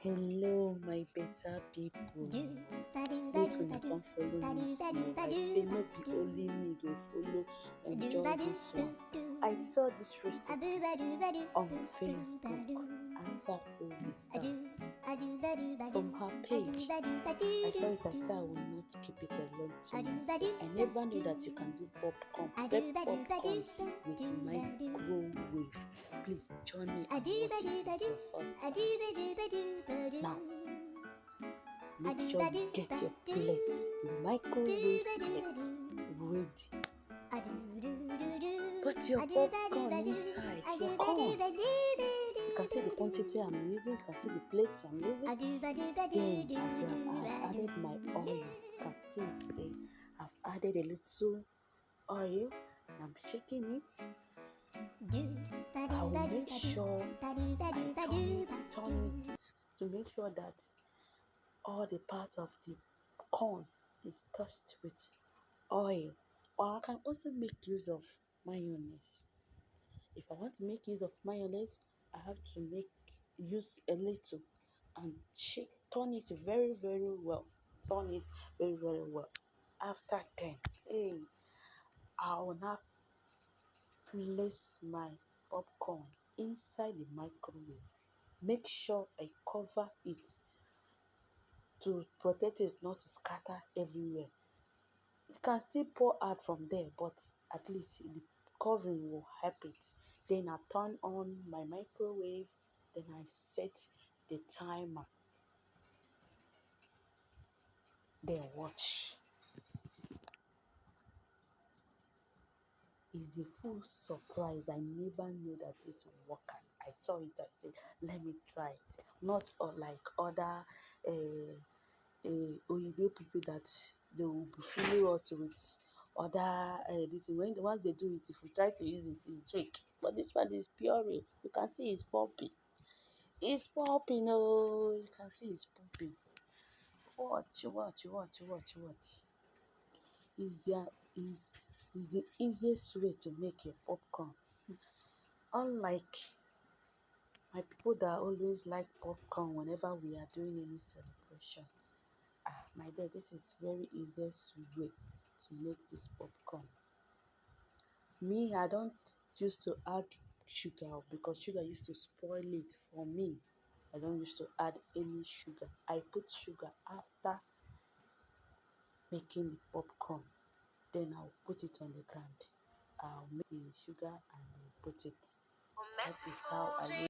Hello, my better people. Make una come follow me small. I say no be only me go follow enjoy this one. I saw this recipe on Facebook. Answer who be start. From her page, I saw it. I said I will not keep it alone to myself. I never knew that you can do popcorn, popcorn with microwave. Please join me and watch it. It's your first time. Now, make sure you get your plates, your microwave plates ready. Put your popcorn inside your corn. You can see the quantity I'm using, you can see the plates I'm using. Then, as you I've added my oil, you can see it there. I've added a little oil and I'm shaking it. I will make sure I turn it to make sure that all the part of the corn is touched with oil. Or I can also make use of mayonnaise. If I want to make use of mayonnaise, I have to use a little and turn it very, very well. Turn it very, very well. After then, I will now place my popcorn inside the microwave. Make sure I cover it to protect it not to scatter everywhere. It can still pour out from there, but at least the covering will help it. Then I turn on my microwave, then I set the timer. Then watch. It's a full surprise. I never knew that this would work out. I saw it, I said, let me try it. Not like other Oyibo people that they will be filling us with other this once they do it, if we try to use it, it's fake. But this one is pure real. You can see it's popping. It's popping, oh, you can see it's popping. Watch. Is the easiest way to make your popcorn. Unlike my people that always like popcorn whenever we are doing any celebration. My dear, this is very easiest way to make this popcorn. Me, I don't used to add sugar because sugar used to spoil it for me. I don't used to add any sugar. I put sugar after making the popcorn. Then I'll put it on the ground. I'll make the sugar and put it. That is how I